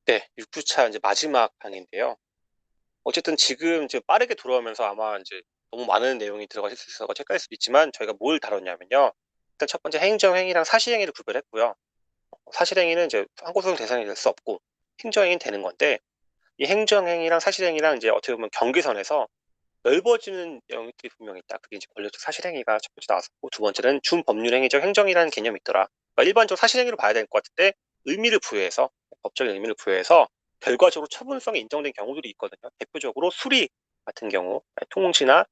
네, 6주차 이제 마지막 강인데요. 어쨌든 지금 이제 빠르게 돌아오면서 아마 이제 너무 많은 내용이 들어가 있을 수 있어서 헷갈릴 수도 있지만 저희가 뭘 다뤘냐면요. 일단 첫 번째 행정행위랑 사실행위를 구별했고요. 사실행위는 이제 항고소송 대상이 될 수 없고 행정행위는 되는 건데 이 행정행위랑 사실행위랑 이제 어떻게 보면 경계선에서 넓어지는 영역들이 분명히 있다. 그게 이제 권력적 사실행위가 첫 번째 나왔었고 두 번째는 준법률행위적 행정이라는 개념이 있더라. 그러니까 일반적으로 사실행위로 봐야 될 것 같은데 의미를 부여해서 법적인 의미를 부여해서 결과적으로 처분성이 인정된 경우들이 있거든요. 대표적으로 수리 같은 경우, 통지나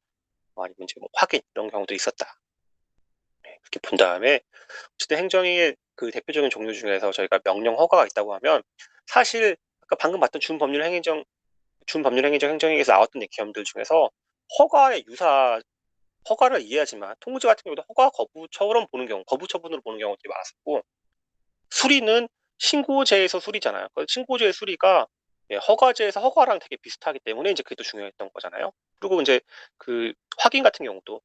아니면 이제 뭐 확인 이런 경우도 있었다. 그렇게 본 다음에 어쨌든 행정의 그 대표적인 종류 중에서 저희가 명령 허가가 있다고 하면 사실 아까 방금 봤던 준법률행위적 행정에서 나왔던 개념들 중에서 허가의 유사 허가를 이해하지만 통지 같은 경우도 허가 거부처럼 보는 경우, 거부 처분으로 보는 경우가 되게 많았었고 수리는 신고제에서 수리잖아요. 그 신고제의 수리가 허가제에서 허가랑 되게 비슷하기 때문에 이제 그게 또 중요했던 거잖아요. 그리고 이제 그 확인 같은 경우도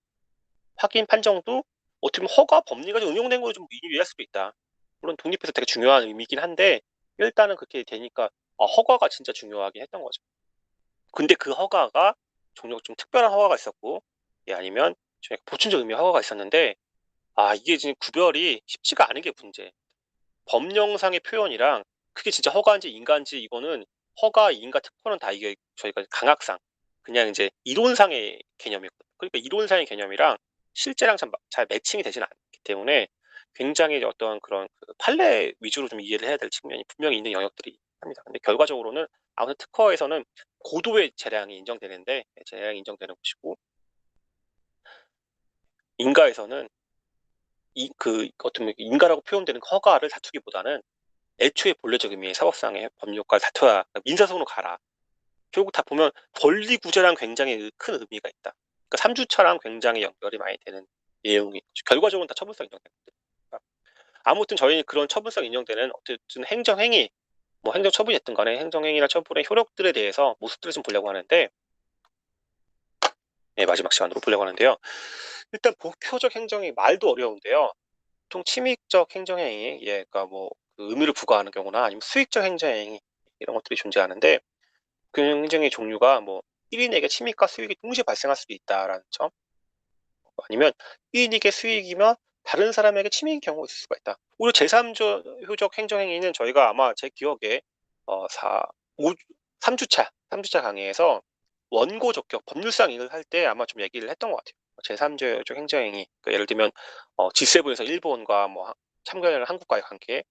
확인 판정도 어떻게 보면 허가 법리가 좀 응용된 걸좀 이해할 수도 있다. 물론 독립해서 되게 중요한 의미이긴 한데 일단은 그렇게 되니까 허가가 진짜 중요하게 했던 거죠. 근데 그 허가가 종류가 좀 특별한 허가가 있었고 아니면 저희가 보충적 의미 허가가 있었는데 이게 지금 구별이 쉽지가 않은 게 문제. 법령상의 표현이랑 그게 진짜 허가인지 인가인지 이거는 허가, 인가, 특허는 다 이게 저희가 강학상 그냥 이제 이론상의 개념이거든요. 그러니까 이론상의 개념이랑 실제랑 잘 매칭이 되진 않기 때문에 굉장히 어떤 그런 그 판례 위주로 좀 이해를 해야 될 측면이 분명히 있는 영역들이 합니다. 근데 결과적으로는 아무튼 특허에서는 고도의 재량이 인정되는 것이고 인가에서는 어떤 인가라고 표현되는 허가를 다투기보다는 애초에 본래적 의미의 사법상의 법률과를 다퉈야 민사소송으로 가라. 결국 다 보면 권리 구제랑 굉장히 큰 의미가 있다. 그러니까 3주차랑 굉장히 연결이 많이 되는 내용이 결과적으로는 다 처분성 인정되는 거니까. 아무튼 저희는 그런 처분성 인정되는 어쨌든 행정행위, 뭐 행정처분이 됐든 간에 행정행위나 처분의 효력들에 대해서 모습들을 좀 보려고 하는데 마지막 시간으로 보려고 하는데요. 일단 복효적 행정이 말도 어려운데요. 보통 침익적 행정행위, 그러니까 그 의미를 부과하는 경우나 아니면 수익적 행정행위 이런 것들이 존재하는데 그 행정의 종류가 1인에게 침익과 수익이 동시에 발생할 수도 있다라는 점, 아니면 1인에게 수익이면 다른 사람에게 침익의 경우가 있을 수가 있다. 오히려 제3조효적 행정행위는 저희가 아마 제 기억에 3주차 강의에서 원고 적격 법률상 일을 할 때 아마 좀 얘기를 했던 것 같아요. 제3조효적 행정행위, 그러니까 예를 들면 G7에서 일본과 참가하는 한국과의 관계,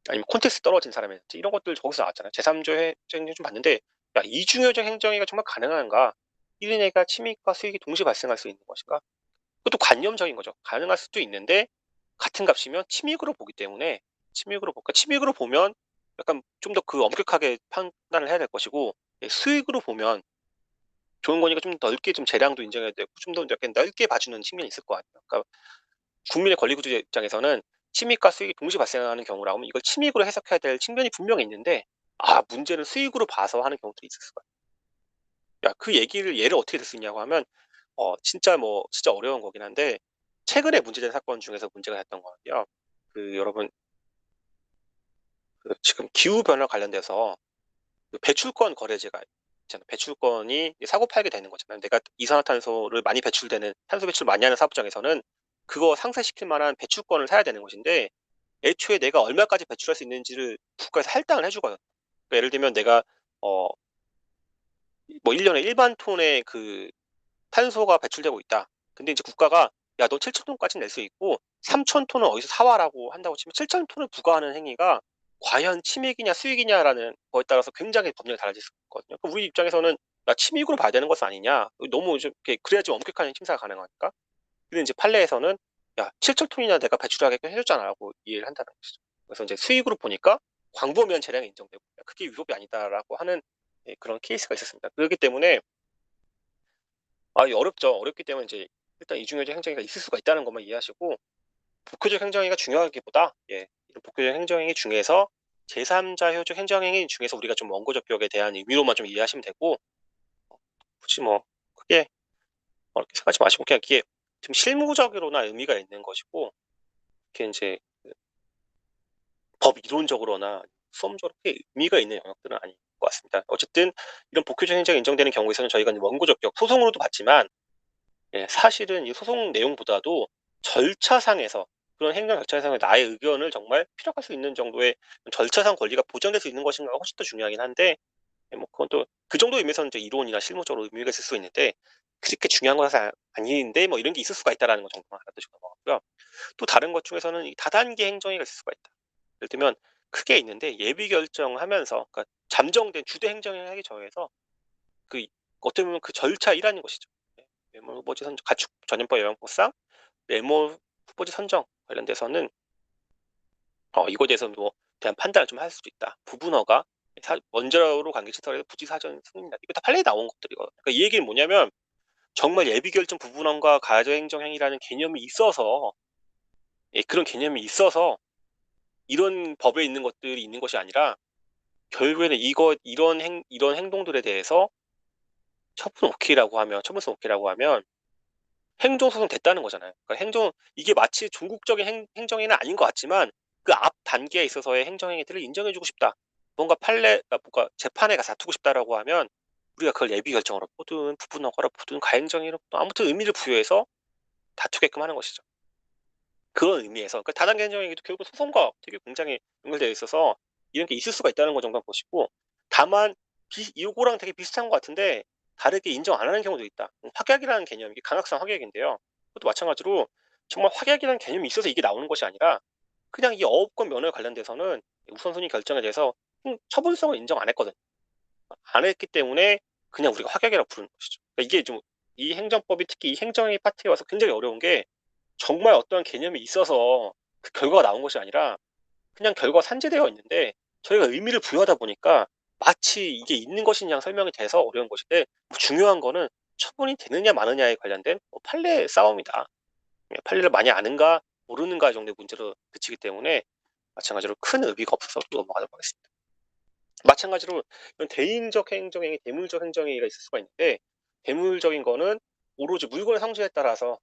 아니면 콘텍스트 떨어진 사람이든지 이런 것들 저기서 나왔잖아요. 제3조 행정이 좀 봤는데 이중효적 행정이가 정말 가능한가? 1인에게 침익과 수익이 동시에 발생할 수 있는 것인가? 그것도 관념적인 거죠. 가능할 수도 있는데 같은 값이면 침익으로 보기 때문에 침익으로 보면 약간 좀 더 그 엄격하게 판단을 해야 될 것이고 수익으로 보면 좋은 거니까 좀 넓게 좀 재량도 인정해야 되고 좀 더 약간 넓게 봐주는 측면이 있을 것 같아요. 그러니까 국민의 권리구조 입장에서는 침익과 수익이 동시에 발생하는 경우라면 이걸 침익으로 해석해야 될 측면이 분명히 있는데 문제는 수익으로 봐서 하는 경우들이 있을 수가 있어요. 그 예를 어떻게 들 수 있냐고 하면 진짜 어려운 거긴 한데 최근에 문제된 사건 중에서 문제가 됐던 거는요. 여러분 지금 기후 변화 관련돼서 그 배출권 거래제가 있잖아요. 배출권이 사고 팔게 되는 거잖아요. 내가 이산화탄소를 많이 배출되는 탄소 배출 많이 하는 사업장에서는 그거 상쇄시킬 만한 배출권을 사야 되는 것인데 애초에 내가 얼마까지 배출할 수 있는지를 국가에서 할당을 해주거든요. 그러니까 예를 들면 내가 1년에 1만 톤의 그 탄소가 배출되고 있다. 근데 이제 국가가 야, 너 7천 톤까지 낼 수 있고 3천 톤은 어디서 사와라고 한다고 치면 7천 톤을 부과하는 행위가 과연 침익이냐 수익이냐라는 거에 따라서 굉장히 법률이 달라질 수 있거든요. 그럼 우리 입장에서는 야, 침익으로 봐야 되는 것은 아니냐. 너무 좀 그래야지 엄격한 심사가 가능하니까. 근데 이제 판례에서는 야, 7천 톤이나 내가 배출하게끔 해줬잖아라고 이해를 한다는 것이죠. 그래서 이제 수익으로 보니까 광범위한 재량이 인정되고 그게 위법이 아니다라고 하는 그런 케이스가 있었습니다. 그렇기 때문에 어렵죠. 어렵기 때문에 이제 일단 이중효적 행정위가 있을 수가 있다는 것만 이해하시고 복효적 행정위가 중요하기보다 이런 복효적 행정행위 중에서 제3자 효적 행정행위 중에서 우리가 좀 원고적격에 대한 의미로만 좀 이해하시면 되고 굳이 크게 어렵게 생각하지 마시고 그냥 이게 좀 실무적으로나 의미가 있는 것이고 이렇게 이제 법 이론적으로나 수험적으로 크게 의미가 있는 영역들은 아닌 것 같습니다. 어쨌든 이런 복회적 행정이 인정되는 경우에서는 저희가 이제 원고 적격 소송으로도 봤지만 사실은 이 소송 내용보다도 절차상에서 그런 행정 절차상의 나의 의견을 정말 피력할 수 있는 정도의 절차상 권리가 보장될 수 있는 것인가가 훨씬 더 중요하긴 한데 뭐 그건 또 그 정도 의미에서는 이제 이론이나 실무적으로 의미가 있을 수 있는데 그렇게 중요한 것은 아닌데 뭐 이런 게 있을 수가 있다라는 것 정도만 알아두시고 넘어가고요. 또 다른 것 중에서는 이 다단계 행정위가 있을 수가 있다. 예를 들면 크게 있는데 예비 결정하면서 그러니까 잠정된 주대 행정을 하기 전에서 그 어떻게 보면 그 절차 일환인 것이죠. 메모 후보지 선정, 가축 전염병 예방법상 메모 후보지 선정 관련돼서는 이거에 대해서 뭐 대한 판단을 좀 할 수도 있다. 부분어가 원자로 관계 시설에서 부지사전 승인이다. 이거 다 판례에 나온 것들이거든요. 그러니까 이 얘기는 뭐냐면 정말 예비 결정 부분원과 가해자 행정행위라는 개념이 있어서 그런 개념이 있어서 이런 법에 있는 것들이 있는 것이 아니라 결국에는 이런 행동들에 대해서 처분성 오케이라고 하면 행정소송 됐다는 거잖아요. 그러니까 이게 마치 종국적인 행정행위는 아닌 것 같지만 그 앞 단계에 있어서의 행정행위들을 인정해주고 싶다. 뭔가 재판에 가서 다투고 싶다라고 하면 우리가 그걸 예비 결정으로 보든 부분허가로 보든 가행정위로 보든 아무튼 의미를 부여해서 다투게끔 하는 것이죠. 그런 의미에서 그러니까 다단계 행정행위도 결국 소송과 되게 굉장히 연결되어 있어서 이런 게 있을 수가 있다는 거 정도 보시고 다만 이거랑 되게 비슷한 것 같은데 다르게 인정 안 하는 경우도 있다. 확약이라는 개념, 이게 강학상 확약인데요. 그것도 마찬가지로 정말 확약이라는 개념이 있어서 이게 나오는 것이 아니라 그냥 이 어업권 면허에 관련돼서는 우선순위 결정에 대해서 처분성을 인정 안 했거든. 안 했기 때문에 그냥 우리가 확약이라고 부르는 것이죠. 그러니까 이게 좀 이 행정법이 특히 이 행정의 파트에 와서 굉장히 어려운 게 정말 어떠한 개념이 있어서 그 결과가 나온 것이 아니라 그냥 결과가 산재되어 있는데 저희가 의미를 부여하다 보니까 마치 이게 있는 것이냐 설명이 돼서 어려운 것인데 중요한 거는 처분이 되느냐 마느냐에 관련된 판례 싸움이다. 판례를 많이 아는가 모르는가 정도의 문제로 그치기 때문에 마찬가지로 큰 의미가 없어서 넘어가도록 하겠습니다. 마찬가지로 이런 대인적 행정행위, 대물적 행정행위가 있을 수가 있는데 대물적인 거는 오로지 물건의 상수에 따라서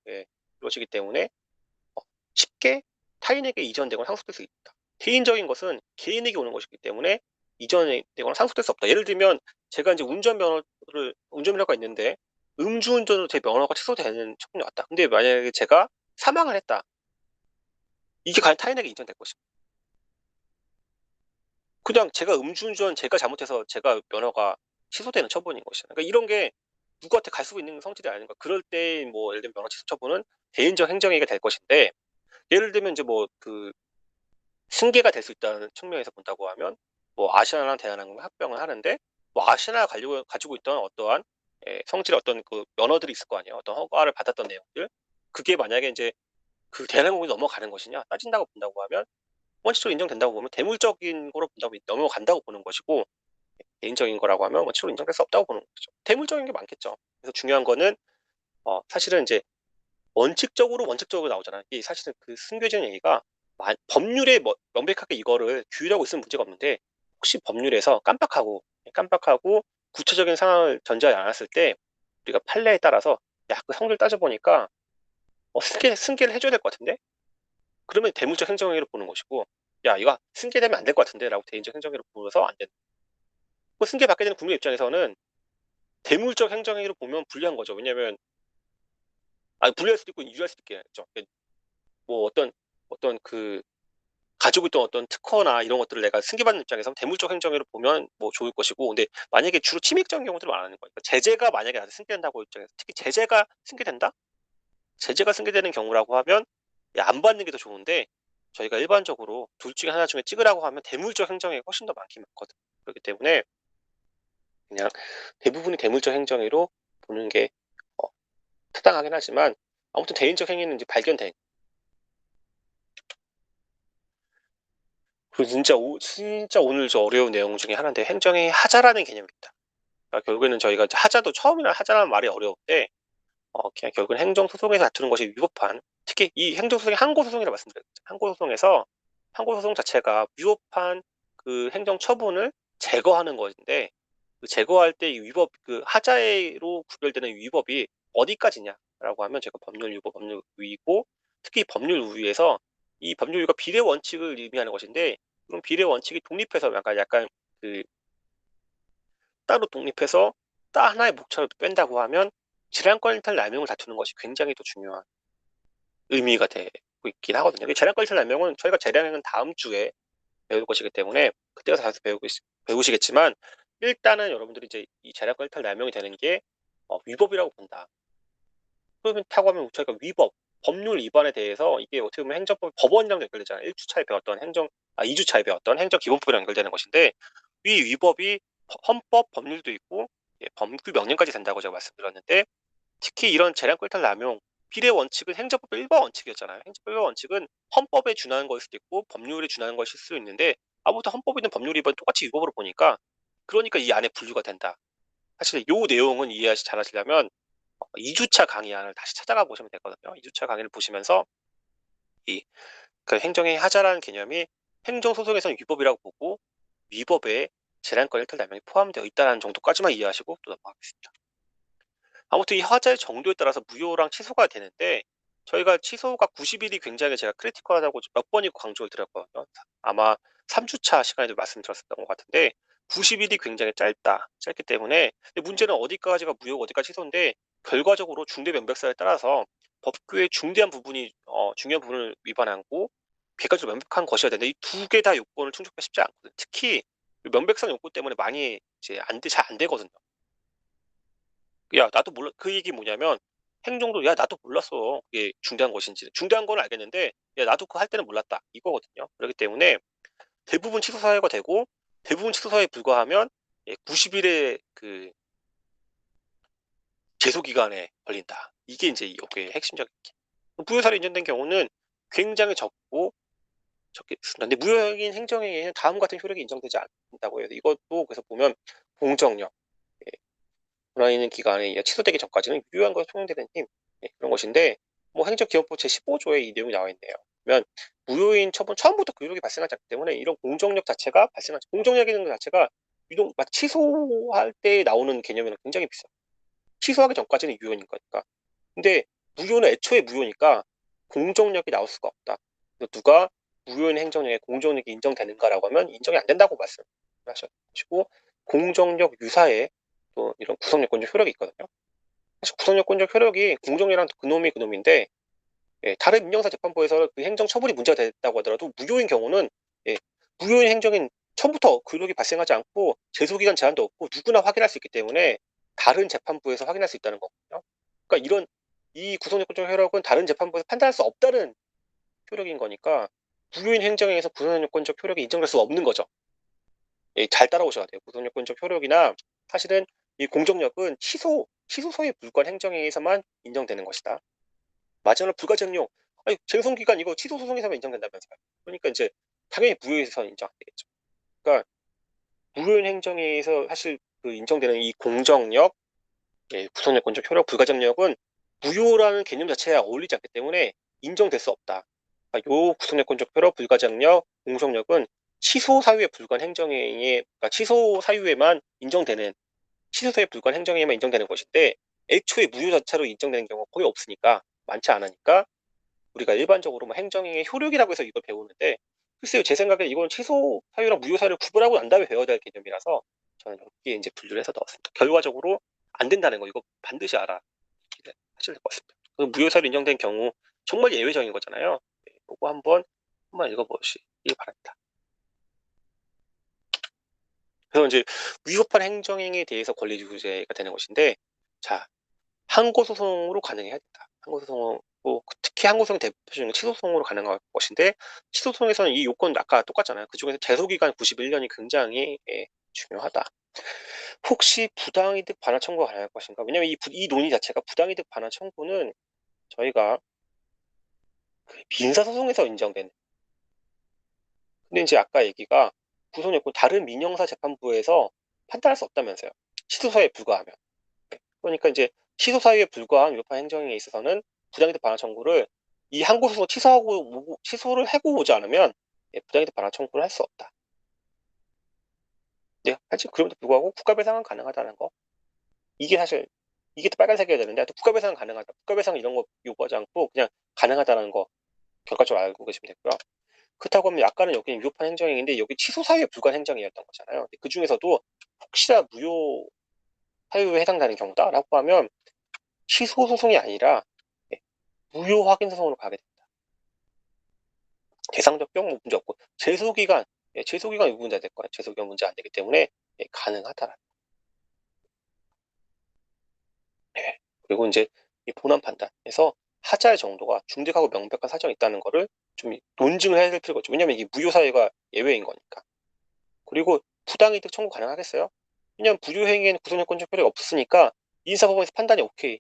이루어지기 때문에 쉽게 타인에게 이전되거나 상속될 수 있다. 개인적인 것은 개인에게 오는 것이기 때문에 이전되거나 상속될 수 없다. 예를 들면 제가 이제 운전면허가 있는데 음주운전으로 제 면허가 취소되는 처분이 왔다. 근데 만약에 제가 사망을 했다. 이게 과연 타인에게 인정될 것인가? 그냥 제가 잘못해서 제가 면허가 취소되는 처분인 것이다. 그러니까 이런 게 누구한테 갈 수 있는 성질이 아닌가. 그럴 때 뭐 예를 들면 면허 취소 처분은 개인적 행정행위가 될 것인데 예를 들면 이제 뭐 그 승계가 될 수 있다는 측면에서 본다고 하면 뭐 아시아나랑 대한항공이 합병을 하는데 뭐 아시아나가 가지고 있던 어떠한 성질의 어떤 그 면허들이 있을 거 아니에요. 어떤 허가를 받았던 내용들. 그게 만약에 이제 그 대한항공이 넘어가는 것이냐 따진다고 본다고 하면 원칙적으로 인정된다고 보면 대물적인 거로 본다고 넘어간다고 보는 것이고 개인적인 거라고 하면 원칙적으로 인정될 수 없다고 보는 거죠. 대물적인 게 많겠죠. 그래서 중요한 거는 사실은 이제 원칙적으로 나오잖아요. 이 사실은 그 승계적인 얘기가 법률에 명백하게 이거를 규율하고 있으면 문제가 없는데 혹시 법률에서 깜빡하고 구체적인 상황을 전제하지 않았을 때 우리가 판례에 따라서 그 성질 따져보니까 승계를 해줘야 될 것 같은데 그러면 대물적 행정행위로 보는 것이고 이거 승계되면 안 될 것 같은데 라고 대인적 행정행위로 보면서 안 된다. 승계 받게 되는 국민 입장에서는 대물적 행정행위로 보면 불리한 거죠. 왜냐하면 불리할 수도 있고 유리할 수도 있겠죠. 뭐 어떤 그 가지고 있던 어떤 특허나 이런 것들을 내가 승계받는 입장에서 대물적 행정으로 보면 뭐 좋을 것이고 근데 만약에 주로 침해적인 경우들을 말하는 거니까 제재가 만약에 나한테 승계된다고 입장에서 특히 제재가 승계된다? 제재가 승계되는 경우라고 하면 안 받는 게 더 좋은데 저희가 일반적으로 둘 중에 하나 중에 찍으라고 하면 대물적 행정이 훨씬 더 많거든. 그렇기 때문에 그냥 대부분이 대물적 행정으로 보는 게 타당하긴 하지만 아무튼 대인적 행위는 이제 발견된 그리고 진짜 오늘 저 어려운 내용 중에 하나인데 행정의 하자라는 개념입니다. 그러니까 결국에는 저희가 하자도 처음이나 하자라는 말이 어려운데 그냥 결국은 행정소송에서 다투는 것이 위법한 특히 이 행정소송이 항고소송이라고 말씀드렸죠. 항고소송에서 항고소송 자체가 위법한 그 행정처분을 제거하는 것인데 그 제거할 때 이 위법 그 하자로 구별되는 위법이 어디까지냐라고 하면 제가 법률유보, 법률우위고 특히 법률우위에서 이 법률유가 비례 원칙을 의미하는 것인데 그럼 비례 원칙이 독립해서 약간 그 따로 독립해서 따 하나의 목차를 뺀다고 하면 재량권 일탈 남용을 다투는 것이 굉장히 또 중요한 의미가 되고 있긴 하거든요. 재량권 일탈 남용은 저희가 재량은 다음 주에 배울 것이기 때문에 그때 가서 다시 배우시겠지만 일단은 여러분들이 이제 이 재량권 일탈 남용이 되는 게 위법이라고 본다. 그렇다고 하면 저희가 위법, 법률 위반에 대해서 이게 어떻게 보면 행정법 법원이랑 연결되잖아요. 1주차에 배웠던 2주차에 배웠던 행정기본법이랑 연결되는 것인데 이 위법이 헌법, 법률도 있고 법규 명령까지 된다고 제가 말씀드렸는데 특히 이런 재량권 일탈 남용 비례 원칙은 행정법 일반 원칙이었잖아요. 행정법 일반 원칙은 헌법에 준하는 것일 수도 있고 법률에 준하는 것일 수도 있는데 아무튼 헌법이든 법률 위반 똑같이 위법으로 보니까 그러니까 이 안에 분류가 된다. 사실 요 내용은 잘 하시려면 2주차 강의안을 다시 찾아가 보시면 되거든요. 2주차 강의를 보시면서 그 행정행위 하자라는 개념이 행정소송에서는 위법이라고 보고 위법에 재량권 일탈 남용이 포함되어 있다는 정도까지만 이해하시고 또 넘어가겠습니다. 아무튼 이 하자의 정도에 따라서 무효랑 취소가 되는데 저희가 취소가 90일이 굉장히 제가 크리티컬하다고 몇 번이고 강조를 드렸거든요. 아마 3주차 시간에도 말씀드렸었던 것 같은데 90일이 굉장히 짧기 때문에 근데 문제는 어디까지가 무효고 어디까지 취소인데 결과적으로 중대명백사에 따라서 법규의 중요한 부분을 위반하고 객관적으로 명백한 것이어야 되는데 이 두 개 다 요건을 충족하기 쉽지 않거든요. 특히 명백성 요건 때문에 많이 이제 잘 안 되거든요. 야 나도 몰라 그 얘기 뭐냐면 행정도 "야 나도 몰랐어. 그게 중대한 것인지. 중대한 건 알겠는데 야 나도 그거 할 때는 몰랐다." 이거거든요. 그렇기 때문에 대부분 취소 사유가 되고 대부분 취소 사유에 불과하면 90 일의 그 제소 기간에 걸린다. 이게 인제 여기에 핵심적인 게. 무효사로 인정된 경우는 굉장히 적게 있습니다. 근데 무효인 행정행위에는 다음과 같은 효력이 인정되지 않는다고 해요. 이것도 그래서 보면 공정력, 권한있는 기간에 의해 취소되기 전까지는 유효한 것에 통용되는 힘 그런 것인데 행정기본법 제15조에 이 내용이 나와 있네요. 그러면 무효인 처분 처음부터 그 효력이 발생하지 않기 때문에 이런 공정력 자체가 발생하지 공정력이라는 것 자체가 유동 막 취소할 때 나오는 개념이랑 굉장히 비슷해요. 취소하기 전까지는 유효인 거니까. 근데 무효는 애초에 무효니까 공정력이 나올 수가 없다. 누가 무효인 행정력에 공정력이 인정되는가라고 하면 인정이 안 된다고 말씀하시고 공정력 유사에 또 이런 구성요건적 효력이 있거든요. 사실 구성요건적 효력이 공정이랑 그놈이 그놈인데 다른 민형사재판부에서 그 행정처분이 문제가 됐다고 하더라도 무효인 경우는 무효인 행정인 처음부터 그 효력이 발생하지 않고 제소기간 제한도 없고 누구나 확인할 수 있기 때문에 다른 재판부에서 확인할 수 있다는 거거든요. 그러니까 이 구성요건적 효력은 다른 재판부에서 판단할 수 없다는 효력인 거니까 무효인 행정에서 구성요건적 효력이 인정될 수 없는 거죠. 잘 따라오셔야 돼요. 구성요건적 효력이나 사실은 이 공정력은 취소서에 불과한 행정행위에서만 인정되는 것이다. 마지막으로 불가증력. 아니 쟁송기간 이거 취소 소송에서만 인정된다면서요. 그러니까 이제 당연히 무효에서 인정 안 되겠죠. 그러니까 무효인 행정에서 사실 그 인정되는 이 공정력, 구성요건적 효력, 불가증력은 무효라는 개념 자체에 어울리지 않기 때문에 인정될 수 없다. 그러니까 요 구성요건적 효력, 불가증력, 공정력은 취소 사유에 불과한 행정행위에 그러니까 취소 사유에만 인정되는 취소 사유에 불과한 행정행위만 인정되는 것인데 애초에 무효 자체로 인정되는 경우가 거의 없으니까 많지 않으니까 우리가 일반적으로 행정행위의 효력이라고 해서 이걸 배우는데 글쎄요 제 생각에 이건 취소 사유랑 무효 사유를 구분하고 난 다음에 배워야 될 개념이라서 저는 여기에 이제 분류를 해서 넣었습니다. 결과적으로 안 된다는 거 이거 반드시 하셔야 될 것 같습니다. 그 무효 사유로 인정된 경우 정말 예외적인 거잖아요. 그거 한번 읽어보시기 바랍니다. 그래서 이제 위법한 행정행위에 대해서 권리구제가 되는 것인데 자 항고소송으로 가능해야 된다. 항고소송으로 특히 항고소송 대표적인 취소소송으로 가능한 것인데 취소소송에서는 이 요건 아까 똑같잖아요. 그중에서 제소기간 91년이 굉장히 중요하다. 혹시 부당이득 반환 청구가 가능할 것인가? 왜냐면 이 논의 자체가 부당이득 반환 청구는 저희가 그 민사소송에서 인정되는 근데 이제 아까 얘기가 구속요건 다른 민형사 재판부에서 판단할 수 없다면서요. 취소서에 불과하면. 그러니까 이제 취소 사유에 불과한 위법한 행정에 있어서는 부당이득 반환 청구를 이 항고소송 취소를 하고 오지 않으면 부당이득 반환 청구를 할 수 없다. 네, 하지 그럼에도 불구하고 국가배상은 가능하다는 거. 이게 사실 이게 또 빨간색이어야 되는데 또 국가배상은 가능하다. 국가배상 이런 거 요구하지 않고 그냥 가능하다는 거 결과적으로 알고 계시면 되고요. 그렇다고 하면 약간은 여기는 위법한 행정행위인데 여기 취소 사유에 불과한 행정이었던 거잖아요. 그 중에서도 혹시나 무효 사유에 해당되는 경우다라고 하면 취소 소송이 아니라 예, 무효 확인 소송으로 가게 됩니다. 대상적 경우 문제 없고 제소기간, 제소기간이 문제 될 거예요. 제소기간 문제 안 되기 때문에 가능하다. 그리고 이제 이 본안 판단에서 하자의 정도가 중대하고 명백한 사정이 있다는 거를 좀 논증을 해야 될 필요가 있죠. 왜냐면 이게 무효 사유가 예외인 거니까. 그리고 부당이득 청구 가능하겠어요? 왜냐면 불효행위에는 구속요건적 효력이 없으니까 인사법원에서 판단이 오케이.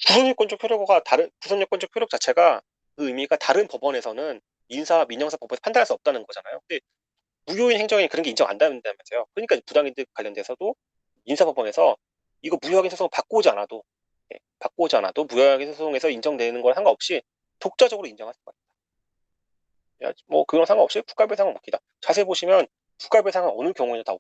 구속요건적 효력과 다른 구속요건적 효력 자체가 그 의미가 다른 법원에서는 인사 민형사 법원에서 판단할 수 없다는 거잖아요. 근데 무효인 행정에 그런 게 인정 안 된다면서요. 그러니까 부당이득 관련돼서도 인사법원에서 이거 무효확인 소송 받고 오지 않아도 무효확인 소송에서 인정되는 건 상관없이 독자적으로 인정할 수가 있다. 뭐 그런 상관없이 국가배상은 오케이다. 자세히 보시면 국가배상은 어느 경우에는 다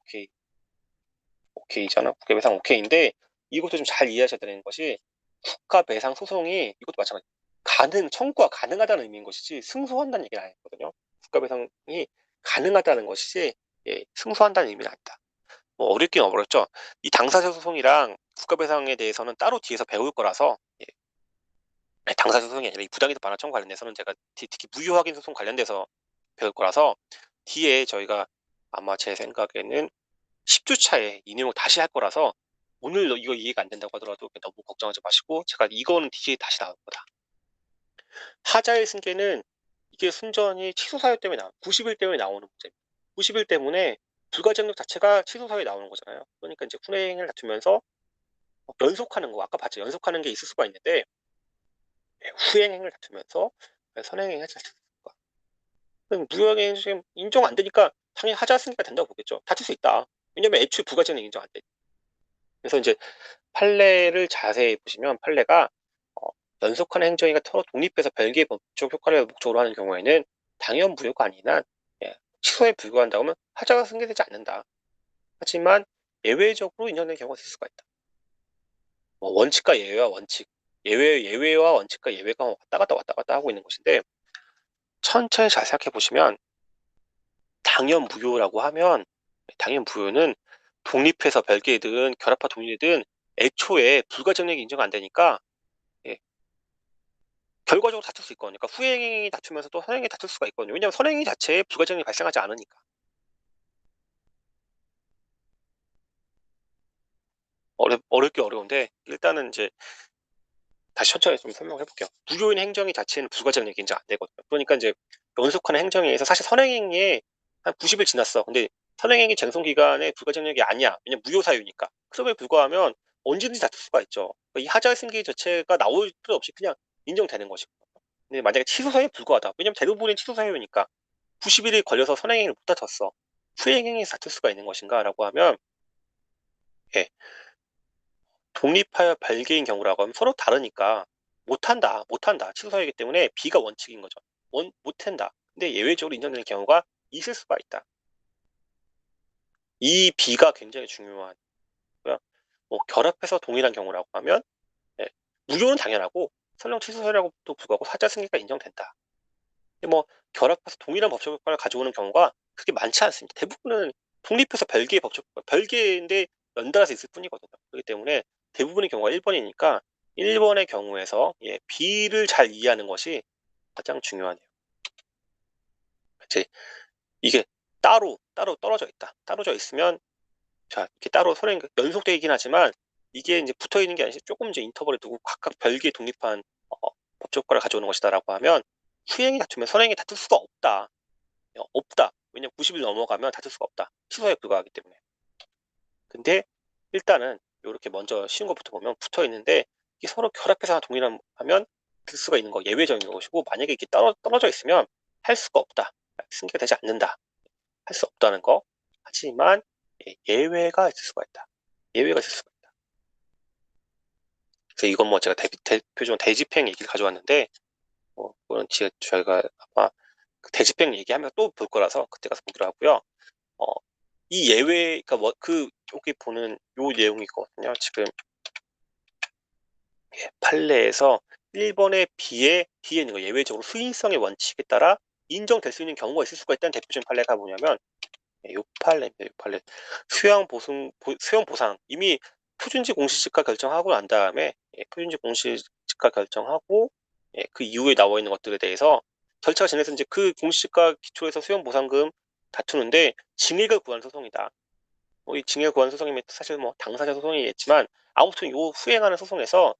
오케이잖아. 국가배상 오케이인데 이것도 좀 잘 이해하셔야 되는 것이 국가배상 소송이 이것도 마찬가지 청구가 가능하다는 의미인 것이지 승소한다는 얘기는 아니거든요. 국가배상이 가능하다는 것이지 승소한다는 의미는 아니다. 뭐 어렵긴 어렵죠. 이 당사자 소송이랑 국가배상에 대해서는 따로 뒤에서 배울 거라서 당사자 소송이 아니라 이 부당이득 반환 청구 관련돼서는 제가 특히 무효 확인 소송 관련돼서 배울 거라서 뒤에 저희가 아마 제 생각에는 10주 차에 이 내용을 다시 할 거라서 오늘 이거 이해가 안 된다고 하더라도 너무 걱정하지 마시고 제가 이거는 뒤에 다시 나올 거다. 하자의 승계는 이게 순전히 취소 사유 때문에 90일 때문에 나오는 문제입니다. 90일 때문에 불가증력 자체가 취소 사유에 나오는 거잖아요. 그러니까 이제 훈행을 다투면서 연속하는 거 아까 봤죠. 연속하는 게 있을 수가 있는데 후행행을 다투면서 선행행을 다툴 수가. 그럼 무효행위 지금 인정 안 되니까 당연히 하자 승계가 된다고 보겠죠. 다툴 수 있다. 왜냐면 애초에 부가증력 인정 안 돼. 그래서 이제 판례를 자세히 보시면 판례가 연속하는 행정위가 서로 독립해서 별개의 법적 효과를 목적으로 하는 경우에는 당연 무효가 아닌 한 취소에 불과한다고 하면 하자가 승계되지 않는다. 하지만 예외적으로 인정되는 경우가 있을 수가 있다. 뭐 원칙과 예외와 원칙, 예외와 원칙과 예외가 왔다 갔다 하고 있는 것인데 천천히 잘 생각해 보시면 당연 무효라고 하면 당연 무효는 독립해서 별개든 결합화 독립이든 애초에 불가증력이 인정 안 되니까 결과적으로 다툴 수 있거든요. 그러니까 후행이 다투면서 또 선행이 다툴 수가 있거든요. 왜냐하면 선행이 자체에 부가증력이 발생하지 않으니까. 어렵게 어려운데 일단은 이제 다시 천천히 좀 설명을 해볼게요. 무효인 행정위 자체는 부가증력이 인정 안 되거든요. 그러니까 이제 연속하는 행정에 의해서 사실 선행행위에 한 90일 지났어. 근데 선행행위 쟁송 기간에 부가증력이 아니야. 왜냐면 무효 사유니까. 그럼에 불구하면 언제든지 다툴 수가 있죠. 그러니까 이 하자 승계 자체가 나올 필요 없이 그냥 인정되는 것이고. 근데 만약에 취소 사유에 불과하다. 왜냐면 대부분이 취소 사유니까 90일이 걸려서 선행행위를 못 다퉜어. 후행행위에서 다툴 수가 있는 것인가? 라고 하면 예, 독립하여 별개인 경우라고 하면 서로 다르니까 못한다. 취소사유이기 때문에 B가 원칙인 거죠. 못한다. 근데 예외적으로 인정되는 경우가 있을 수가 있다. 이 B가 굉장히 중요한 거고요. 뭐 결합해서 동일한 경우라고 하면 예, 무효는 당연하고 설령 취소사유라고도 불구하고 사자 승계가 인정된다. 근데 뭐 결합해서 동일한 법적 효과를 가져오는 경우가 그렇게 많지 않습니다. 대부분은 독립해서 별개의 법적 효과, 별개인데 연달아서 있을 뿐이거든요. 그렇기 때문에 대부분의 경우가 1번이니까 1번의 경우에서 B를 잘 이해하는 것이 가장 중요하네요. 이제 이게 따로 떨어져 있다. 떨어져 있으면 자 이렇게 따로 서로 연속되어 있긴 하지만 이게 이제 붙어 있는 게 아니라 조금 이제 인터벌을 두고 각각 별개의 독립한 법적 효과를 가져오는 것이다라고 하면 후행이 다투면 선행이 다툴 수가 없다. 없다. 왜냐면 90일 넘어가면 다툴 수가 없다. 취소에 불과하기 때문에. 근데 일단은 이렇게 먼저 쉬운 것부터 보면 붙어 있는데 이게 서로 결합해서 동일하면 들 수가 있는 거 예외적인 것이고 만약에 이렇게 떨어져 있으면 할 수가 없다. 승계가 되지 않는다. 할 수 없다는 거. 하지만 예외가 있을 수가 있다. 예외가 있을 수가 있다. 그래서 이건 뭐 제가 대표적인 대집행 얘기를 가져왔는데 그거는 저희가 아마 그 대집행 얘기하면 또 볼 거라서 그때 가서 보기로 하고요. 이 예외, 그러니까 여기 보는 요 내용이거든요. 지금 판례에서 1번의 뒤에 있는 거 예외적으로 수인성의 원칙에 따라 인정될 수 있는 경우가 있을 수가 있다는 대표적인 판례가 뭐냐면 요 판례입니다. 요 판례. 수용 보상 이미 표준지 공시지가 결정하고 난 다음에 표준지 공시지가 결정하고 그 이후에 나와 있는 것들에 대해서 절차가 진행해서 이제 그 공시지가 기초에서 수용 보상금 다투는데 징액을 구한 소송이다. 이 징액을 구한 소송이면 사실 뭐 당사자 소송이겠지만 아무튼 요 수행하는 소송에서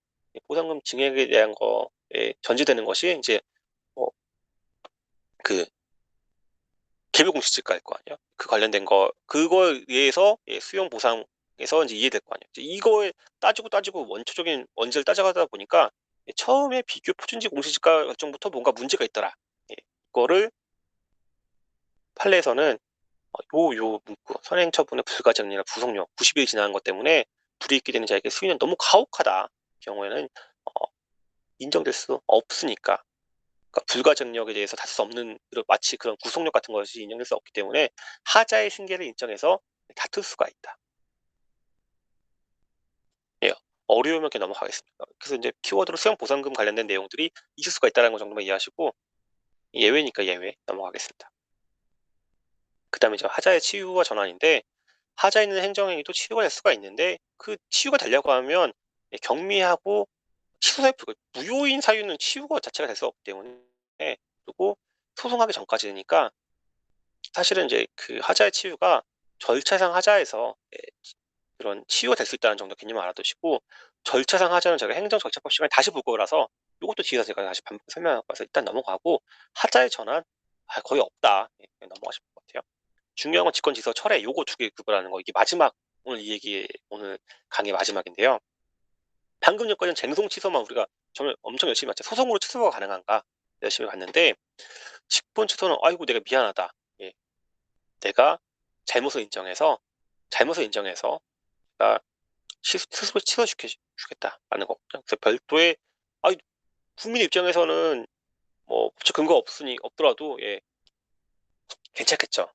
보상금 징액에 대한 거에 전제되는 것이 이제 그 개별 공시지가일 거 아니야. 그 관련된 거 그거에 의해서 수용 보상에서 이제 이해될 거 아니야. 이제 이거에 따지고 원초적인 원죄를 따져가다 보니까 처음에 비교 표준지 공시지가 결정부터 뭔가 문제가 있더라. 이거를 판례에서는 요 문구 선행 처분의 불가증이나 구속력 90일 지난 것 때문에 불이익이 되는 자에게 수위는 너무 가혹하다. 경우에는 인정될 수 없으니까. 그러니까 불가증력에 대해서 다툴 수 없는 마치 그런 구속력 같은 것이 인정될 수 없기 때문에 하자의 승계를 인정해서 다툴 수가 있다. 예, 어려우면 이렇게 넘어가겠습니다. 그래서 이제 키워드로 수용 보상금 관련된 내용들이 있을 수가 있다는 것 정도만 이해하시고 예외니까 예외 넘어가겠습니다. 그 다음에 이제 하자의 치유와 전환인데 하자에 있는 행정행위도 치유가 될 수가 있는데 그 치유가 되려고 하면 경미하고 취소사유 무효인 사유는 치유가 자체가 될 수 없기 때문에 그리고 소송하기 전까지니까 사실은 이제 그 하자의 치유가 절차상 하자에서 그런 치유가 될 수 있다는 정도 개념을 알아두시고 절차상 하자는 제가 행정절차법 시간에 다시 볼 거라서 이것도 뒤에서 제가 다시 반복 설명할 거라서 일단 넘어가고 하자의 전환 거의 없다. 넘어가실 것 같아요. 중요한 건 직권지서 철회 요거 두 개 구분하는 거 이게 마지막 오늘 이 얘기 오늘 강의 마지막인데요. 방금 전까지는 쟁송 취소만 우리가 정말 엄청 열심히 봤죠. 소송으로 취소가 가능한가 열심히 봤는데 직권 취소는 아이고 내가 미안하다. 내가 잘못을 인정해서 나 스스로 취소시켜주겠다라는 거거든요. 그래서 별도의 국민 입장에서는 뭐 법적 근거 없더라도 괜찮겠죠.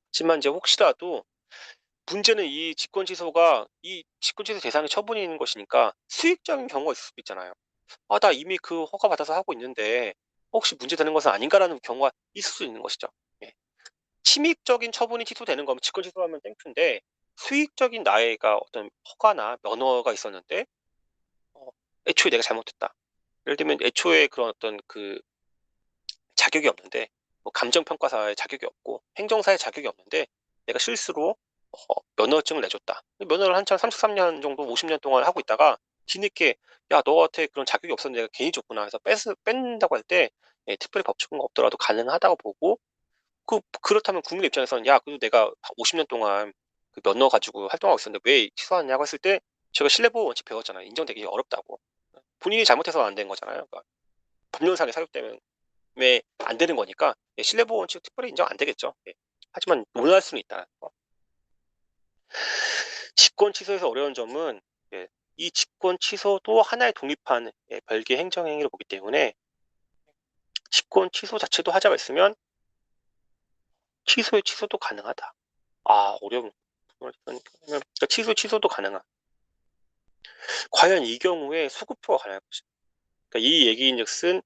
하지만 이제 혹시라도 문제는 이 직권 취소 대상이 처분이 있는 것이니까 수익적인 경우가 있을 수도 있잖아요. 나 이미 그 허가 받아서 하고 있는데 혹시 문제되는 것은 아닌가라는 경우가 있을 수 있는 것이죠. 침입적인 처분이 취소되는 거면 직권 취소하면 땡큐인데 수익적인 나해가 어떤 허가나 면허가 있었는데 애초에 내가 잘못했다. 예를 들면 애초에 그런 어떤 그 자격이 없는데 뭐 감정평가사의 자격이 없고 행정사의 자격이 없는데 내가 실수로 면허증을 내줬다. 면허를 한참 33년 정도 50년 동안 하고 있다가 뒤늦게 야 너한테 그런 자격이 없었는데 내가 괜히 줬구나 해서 뺀다고 할 때 특별히 법적인거 없더라도 가능하다고 보고 그렇다면 국민 입장에서는 야 그래도 내가 50년 동안 그 면허 가지고 활동하고 있었는데 왜 취소하냐고 했을 때 제가 신뢰보호 원칙 배웠잖아요. 인정되기 어렵다고. 본인이 잘못해서 안 된 거잖아요. 그러니까 법률상의 사유 때문에 안 되는 거니까 신뢰보호 원칙 특별히 인정 안 되겠죠. 하지만 논할 수는 있다. 직권 취소에서 어려운 점은 이 직권 취소도 하나의 독립한 별개의 행정행위로 보기 때문에 직권 취소 자체도 하자가 있으면 취소도 가능하다. 어려운 그러니까 취소도 가능한. 과연 이 경우에 수급표가 가능할 것이다. 그러니까 이 얘기인즉슨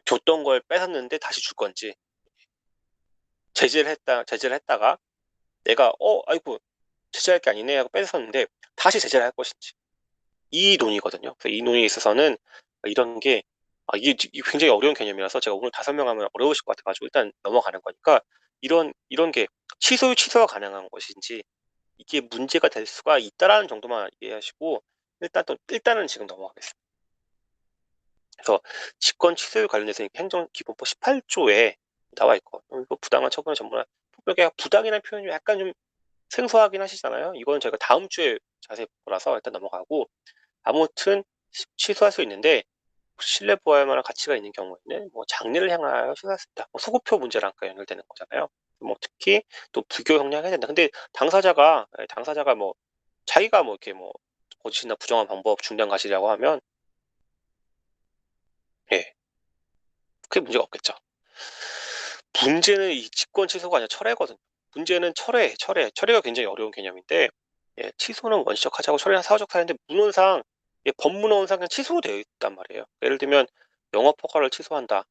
줬던 걸 뺏었는데 다시 줄 건지 제재를 했다가 내가 아이고 제재할 게 아니네 하고 뺏었는데 다시 제재를 할 것인지 이 논의거든요. 그래서 이 논의에 있어서는 이런 게 이게 굉장히 어려운 개념이라서 제가 오늘 다 설명하면 어려우실 것 같아가지고 일단 넘어가는 거니까 이런 게 취소가 가능한 것인지 이게 문제가 될 수가 있다라는 정도만 이해하시고 일단은 지금 넘어가겠습니다. 그래서 직권 취소율 관련해서 행정기본법 18조에 나와 있고 이거 부당한 처분을 전문한 폭력의 부당이라는 표현이 약간 좀 생소하긴 하시잖아요. 이건 저희가 다음 주에 자세히 보라서 일단 넘어가고 아무튼 취소할 수 있는데 신뢰 보호할 만한 가치가 있는 경우에는 뭐 장래를 향하여 취소할 수 있다. 소급표 문제랑 연결되는 거잖아요. 뭐 특히 또 불교 형량해야 된다. 근데 당사자가 뭐 자기가 뭐 이렇게 뭐 거짓이나 부정한 방법 중단 가시라고 하면 그게 문제가 없겠죠. 문제는 이 직권 취소가 아니라 철회거든요. 문제는 철회가 굉장히 어려운 개념인데 취소는 원시적 하자고 철회는 사후적 사유인데 문헌상 법문헌상 그냥 취소로 되어 있단 말이에요. 예를 들면 영업 허가를 취소한다.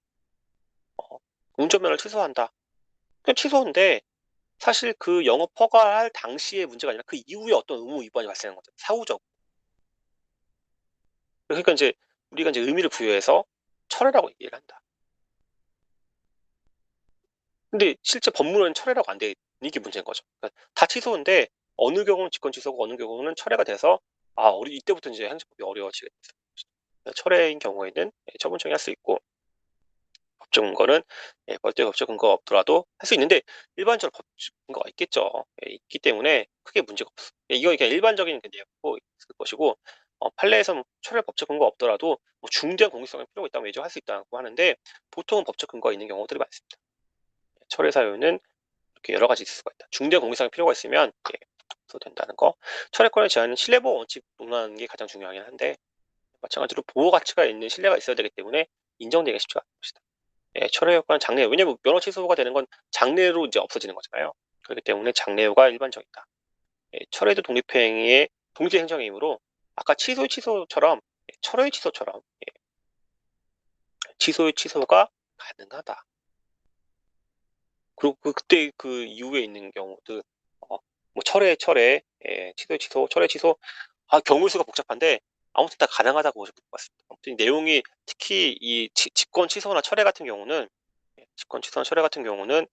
운전면허를 취소한다. 그냥 취소인데 사실 그 영업 허가할 당시의 문제가 아니라 그 이후에 어떤 의무 위반이 발생한 거죠. 사후적. 그러니까 이제 우리가 이제 의미를 부여해서 철회라고 얘기를 한다. 근데 실제 법문은 철회라고 안 돼 있는 게 문제인 거죠. 그러니까 다 취소인데 어느 경우는 직권 취소고 어느 경우는 철회가 돼서 이때부터 이제 행정법이 어려워지게 됐어요. 철회인 경우에는 처분청이 할 수 있고 법적 근거는 별도의 법적 근거가 없더라도 할 수 있는데 일반적으로 법적 근거가 있겠죠. 있기 때문에 크게 문제가 없어. 이거 그냥 일반적인 내용이고 있을 것이고 판례에서는 철회 법적 근거 없더라도 뭐 중대한 공익성의 필요가 있다면 예정할 수 있다고 하는데 보통은 법적 근거가 있는 경우들이 많습니다. 철회 사유는 이렇게 여러 가지 있을 수가 있다. 중대한 공익성의 필요가 있으면 써도 된다는 거. 철회권의 제한은 신뢰보호 원칙 논하는 게 가장 중요하긴 한데 마찬가지로 보호 가치가 있는 신뢰가 있어야 되기 때문에 인정되기가 쉽지 않은 것이다. 철회 효과는 장래, 왜냐면 면허 취소가 되는 건 장래로 이제 없어지는 거잖아요. 그렇기 때문에 장래효가 일반적이다. 철회도 독립행위의 독립적 행정이므로 아까 취소처럼 철회 취소처럼 취소의 취소가 가능하다. 그리고 그때 그 이후에 있는 경우도 뭐 철회, 취소, 철회 취소 경우 수가 복잡한데 아무튼 다 가능하다고 보시면 될 것 같습니다. 아무튼 내용이 특히 이 직권 취소나 철회 같은 경우는 직권 취소나 철회 같은 경우는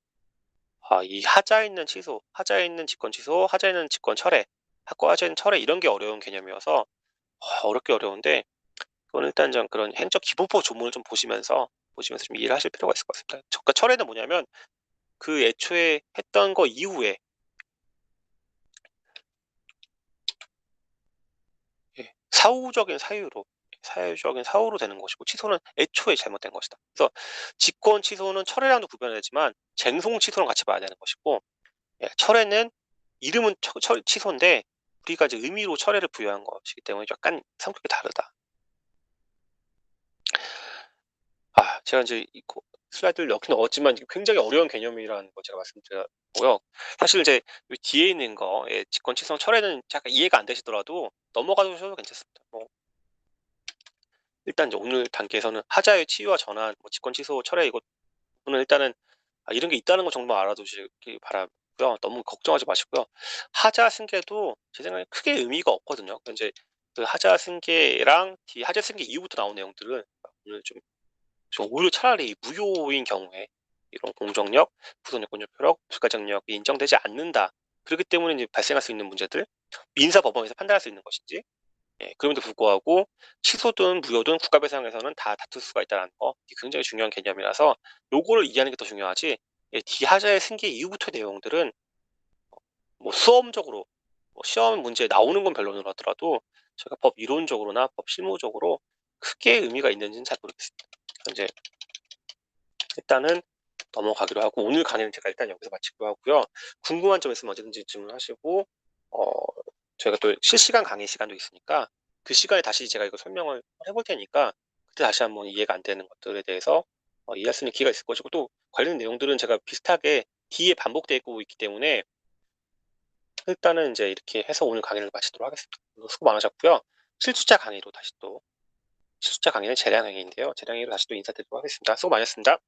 이 하자에 있는 취소, 하자에 있는 직권 취소, 하자에 있는 직권 철회, 하자에 있는 철회 이런 게 어려운 개념이어서 어렵게 어려운데 그건 일단 좀 그런 행정 기본법 조문을 좀 보시면서 좀 이해를 하실 필요가 있을 것 같습니다. 그러니까 철회는 뭐냐면 그 애초에 했던 거 이후에 사후적인 사유로 되는 것이고 취소는 애초에 잘못된 것이다. 그래서 직권 취소는 철회랑도 구별되지만 쟁송 취소랑 같이 봐야 되는 것이고 철회는 이름은 취소인데 우리가 이제 의미로 철회를 부여한 것이기 때문에 약간 성격이 다르다. 제가 이제 슬라이드를 넣긴 넣었지만 굉장히 어려운 개념이라는 거 제가 말씀드렸고요. 사실 이제 뒤에 있는 거, 직권 취소 철회는 약간 이해가 안 되시더라도 넘어가셔도 괜찮습니다. 일단 이제 오늘 단계에서는 하자의 치유와 전환, 뭐 직권 취소, 철회 이거는 일단은 이런 게 있다는 거 정도 알아두시기 바라고요. 너무 걱정하지 마시고요. 하자 승계도 제 생각에 크게 의미가 없거든요. 이제 그 하자 승계랑 하자 승계 이후부터 나온 내용들은 오늘 좀 오히려 차라리 무효인 경우에 이런 공정력, 구속요건적 효력, 불가장력이 인정되지 않는다. 그렇기 때문에 이제 발생할 수 있는 문제들, 민사법원에서 판단할 수 있는 것인지, 그럼에도 불구하고 취소든 무효든 국가배상에서는 다 다툴 수가 있다는 거, 이게 굉장히 중요한 개념이라서 요거를 이해하는 게 더 중요하지. 디하자의 승계 이후부터 내용들은 뭐 수험적으로 시험 문제에 나오는 건 별로는 하더라도 제가 법 이론적으로나 법 실무적으로 크게 의미가 있는지는 잘 모르겠습니다. 이제 일단은 넘어가기로 하고 오늘 강의는 제가 일단 여기서 마치기로 하고요. 궁금한 점 있으면 언제든지 질문하시고 저희가 또 실시간 강의 시간도 있으니까 그 시간에 다시 제가 이거 설명을 해볼 테니까 그때 다시 한번 이해가 안 되는 것들에 대해서 이해할 수 있는 기회가 있을 것이고 또 관련 내용들은 제가 비슷하게 뒤에 반복되고 있기 때문에 일단은 이제 이렇게 해서 오늘 강의를 마치도록 하겠습니다. 수고 많으셨고요. 실투자 강의로 다시 또 실투자 강의는 재량행위인데요. 재량행위로 다시 또 인사드리도록 하겠습니다. 수고 많으셨습니다.